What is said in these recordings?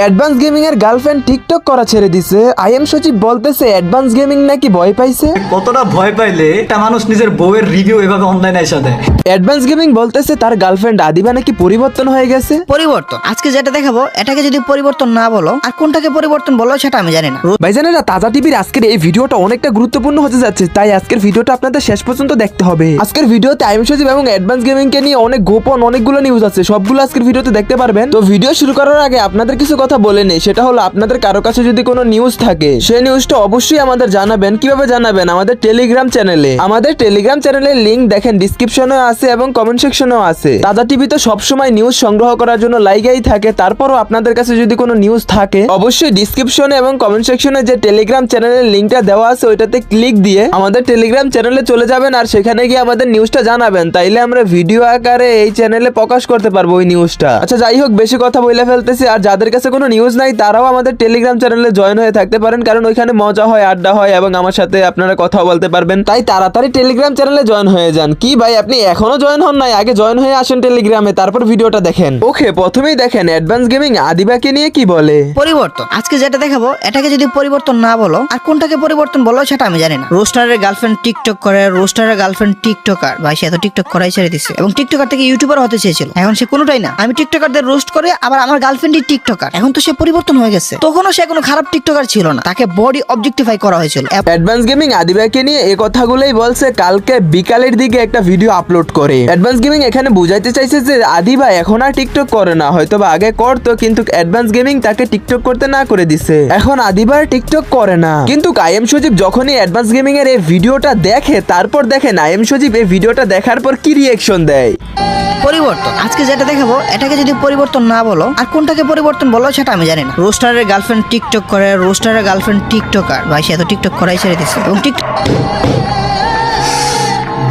Advance gaming এর girlfriend TikTok করা ছেড়ে দিছে। আইএম সচিব বলতেছে অ্যাডভান্স গেমিং নাকি ভয় পাইছে। কতটা ভয় পাইলে একটা মানুষ নিজের বউয়ের রিভিউ এভাবে অনলাইনে এসে দেয়। অ্যাডভান্স গেমিং বলতেছে তার গার্লফ্রেন্ড আদিবা নাকি পরিবর্তন হয়ে গেছে। পরিবর্তন আজকে যেটা দেখাবো এটাকে যদি পরিবর্তন না বলো আর কোনটাকে পরিবর্তন বলো সেটা আমি জানি না। ভাইজানেরা, তাজা টিভির আজকের এই ভিডিওটা অনেকটা গুরুত্বপূর্ণ হতে যাচ্ছে, তাই আজকের ভিডিওটা আপনাদের শেষ পর্যন্ত দেখতে হবে। আজকের ভিডিওতে আইএম সচিব এবং অ্যাডভান্স গেমিং কে নিয়ে অনেক গোপন অনেকগুলো নিউজ আছে, সবগুলো আজকের ভিডিওতে দেখতে পারবেন। তো ভিডিও শুরু করার আগে আপনাদের কিছু কথা বলে নেই, সেটা হলো আপনাদের কারো কাছে যদি কোনো নিউজ থাকে সেই নিউজটা অবশ্যই আমাদের জানাবেন। কিভাবে জানাবেন? আমাদের টেলিগ্রাম চ্যানেলে। আমাদের টেলিগ্রাম চ্যানেলের লিংক দেখেন ডিসক্রিপশনে আছে এবং কমেন্ট সেকশনেও আছে। তাজা টিভি তো সবসময় নিউজ সংগ্রহ করার জন্য লাইগাই থাকে, তারপরও আপনাদের কাছে যদি কোনো নিউজ থাকে অবশ্যই ডিসক্রিপশনে এবং কমেন্ট সেকশনে যে টেলিগ্রাম চ্যানেলের লিংকটা দেওয়া আছে ওইটাতে ক্লিক দিয়ে আমাদের টেলিগ্রাম চ্যানেলে চলে যাবেন আর সেখানে গিয়ে আমাদের নিউজটা জানাবেন, তাইলে আমরা ভিডিও আকারে এই চ্যানেলে প্রকাশ করতে পারবো ওই নিউজটা। আচ্ছা যাই হোক, বেশি কথা বলে ফেলতেছি। আর যাদের কাছে কোনো নিউজ নাই তারাও আমাদের টেলিগ্রাম চ্যানেলে জয়েন হয়ে থাকতে পারেন, কারণ ওইখানে মজা হয়, আড্ডা হয় এবং আমার সাথে আপনারা কথাও বলতে পারবেন। তাই তাড়াতাড়ি টেলিগ্রাম চ্যানেলে জয়েন হয়ে যান। কি ভাই, আপনি এখনো জয়েন হন নাই? আগে জয়েন হয়ে আসেন টেলিগ্রামে, তারপর ভিডিওটা দেখেন। ওকে, প্রথমেই দেখেন অ্যাডভান্স গেমিং আদিবাকে নিয়ে কি বলে। পরিবর্তন আজকে যেটা দেখাবো এটাকে যদি পরিবর্তন না বলো আর কোনটাকে পরিবর্তন বলো সেটা আমি জানি না। রোস্টারের গার্লফ্রেন্ড টিকটক করে, রোস্টারের গার্লফ্রেন্ড টিকটকার। ভাই সে তো টিকটক করাই ছেড়ে দিচ্ছে এবং টিকটকার থেকে ইউটিউবার হতে চেয়েছিল, এখন সে কোনোটাই না। আমি টিকটকারদের রোস্ট করে আবার আমার গার্লফ্রেন্ডই টিকটকার, এখন তো সে পরিবর্তন হয়ে গেছে। তখনও সে কোনো খারাপ টিকটকার ছিল না, তাকে বডি অবজেক্টিফাই করা হয়েছিল। অ্যাডভান্স গেমিং আদিবাকে নিয়ে এই কথাগুলোই বলছে কালকে বিকালের দিকে একটা ভিডিও আপলোড করে। অ্যাডভান্স গেমিং এখানে বুঝাইতে চাইছে যে আদিবা এখন আর টিকটক করে না, হয়তো বা আগে করতো কিন্তু অ্যাডভান্স গেমিং তাকে টিকটক করতে না করে দিছে, এখন আদিবার টিকটক করে না। কিন্তু আইএম সজীব যখনই অ্যাডভান্স গেমিং এর এই ভিডিওটা দেখে, তারপর দেখেন আইএম সজীব এই ভিডিওটা দেখার পর কি রিঅ্যাকশন দেয়। পরিবর্তন আজকে যেটা দেখাবো এটাকে যদি পরিবর্তন না বলো আর কোনটাকে পরিবর্তন বলো সেটা আমি জানি না। রোস্টারের গার্লফ্রেন্ড টিকটক করে, রোস্টারের গার্লফ্রেন্ড টিকটকার। ভাই সে তো টিকটক করাই ছেড়ে দিচ্ছে এবং টিকটক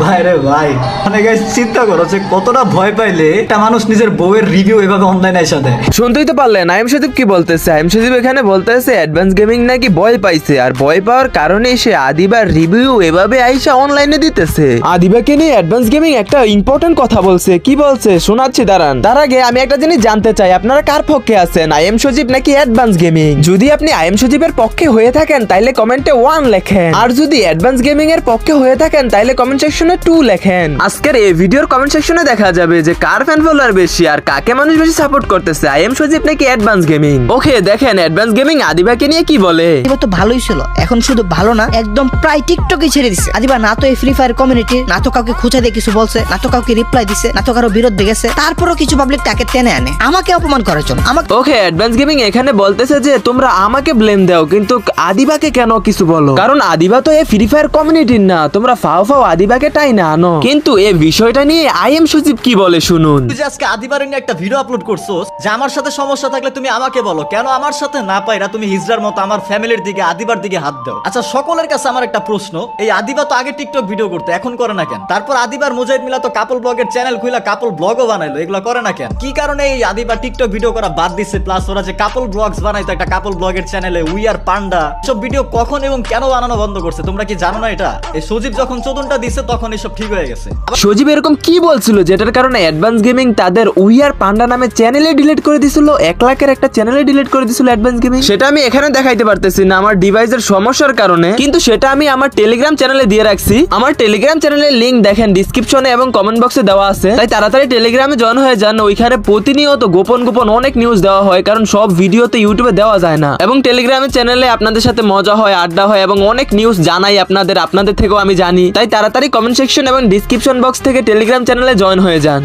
ভাই রে ভাই, মানে গাইস চিন্তা করো যে কতটা ভয় পাইলে একটা মানুষ নিজের বউয়ের রিভিউ এভাবে অনলাইনে এসে দেয়। শুনতেই তো পারলেন আইএম সজীব কি বলতেছে। আইএম সজীব এখানে বলতেছে অ্যাডভান্স গেমিং নাকি ভয় পাইছে, আর ভয় পাওয়ার কারণে সে আদিবার রিভিউ এভাবে আইসা অনলাইনে দিতেছে। আদিবাকে নিয়ে অ্যাডভান্স গেমিং একটা ইম্পর্টেন্ট কথা বলছে। কি বলছে শোনাচ্ছি, দাঁড়ান। তার আগে আমি একটা জিনিস জানতে চাই, আপনারা কার পক্ষে আছেন, আইএম সজীব নাকি অ্যাডভান্স গেমিং? যদি আপনি আইএম সজীবের পক্ষে হয়ে থাকেন তাইলে কমেন্টে 1 লেখেন, আর যদি অ্যাডভান্স গেমিং এর পক্ষে হয়ে থাকেন তাইলে কমেন্ট সেকশনে 2 লেখেন। আজকের এই ভিডিওর কমেন্ট সেকশনে দেখা যাবে যে কার ফ্যান ফলোয়ার বেশি আর কাকে মানুষ বেশি সাপোর্ট করতেছে, আইএম সজীব নাকি অ্যাডভান্স গেমিং। ওকে দেখেন অ্যাডভান্স গেমিং আদিবাকে নিয়ে কি বলে। আদিবা তো ভালোই ছিল, এখন শুধু ভালো না একদম প্রায় টিকটকই ছেড়ে দিছে। আদিবা না তো এই ফ্রি ফায়ার কমিউনিটি, না তো কাউকে খোঁচা দিয়ে কিছু বলছে, না তো কাউকে রিপ্লাই দিছে, না তো কারো বিরুদ্ধে গেছে, তারপরও কিছু পাবলিক তাকে টেনে আনে আমাকে অপমান করার জন্য। আমাকে ওকে অ্যাডভান্স গেমিং এখানে বলতেছে যে তোমরা আমাকে ব্লেম দাও কিন্তু আদিবাকে কেন কিছু বলো, কারণ আদিবা তো এই ফ্রি ফায়ার কমিউনিটির না, তোমরা ফাও ফাও আদিবাকে টাই না আনো। কিন্তু এই বিষয়টা নিয়ে আইএম সজীব কি বলে শুনুন। তুই যে আজকে আদিবার নিয়ে একটা ভিডিও আপলোড করছোস যে আমার সাথে সমস্যা থাকলে তুমি আমাকে বলো, কেন আমার সাথে না পাইরা তুমি হিজড়ার মতো আমার ফ্যামিলির দিকে আদিবার দিকে হাত দাও। আচ্ছা সকলের কাছে আমার একটা প্রশ্ন, এই আদিবা তো আগে টিকটক ভিডিও করতে, এখন করে না কেন? তারপর আদিবার মুজাহিদ মিলা তো কাপল ব্লগের চ্যানেল খুইলা কাপল ব্লগও বানাইলো, এগুলো করে না কেন? কি কারণে এই আদিবা টিকটক ভিডিও করা বাদ দিচ্ছে? প্লাস ওরা যে কাপল ব্লগস বানাইতো একটা কাপল ব্লগের চ্যানেলে উই আর পান্ডা, সব ভিডিও কখন এবং কেন বানানো বন্ধ করছে তোমরা কি জানো না এটা? এই সজীব যখন চোদনটা দিছে তখন এসব ঠিক হয়ে গেছে। সজীব এরকম কি বলছিল যেটার কারণে অ্যাডভান্স গেমিং তাদের উইয়ার পান্ডা নামে চ্যানেলে ডিলিট করে দিছিল, 1 লাখের একটা চ্যানেলে ডিলিট করে দিছিল অ্যাডভান্স গেমিং। সেটা আমি এখানে দেখাইতে পারতেছি না আমার ডিভাইসের সমস্যার কারণে, কিন্তু সেটা আমি আমার টেলিগ্রাম চ্যানেলে দিয়ে রাখছি। আমার টেলিগ্রাম চ্যানেলের লিংক দেখেন ডিসক্রিপশনে এবং কমেন্ট বক্সে দেওয়া আছে, তাই তাড়াতাড়ি টেলিগ্রামে জয়েন হয়ে যান। ওইখানে প্রতিনিয়ত গোপন গোপন অনেক নিউজ দেওয়া হয়, কারণ সব ভিডিওতে ইউটিউবে দেওয়া যায় না, এবং টেলিগ্রামের চ্যানেলে আপনাদের সাথে মজা হয়, আড্ডা হয় এবং অনেক নিউজ জানাই আপনাদের থেকেও আমি জানি। তাই তাড়াতাড়ি কমেন্ট সেকশন এবং ডিসক্রিপশন বক্স থেকে টেলিগ্রাম চ্যানেলে জয়েন হয়ে যান।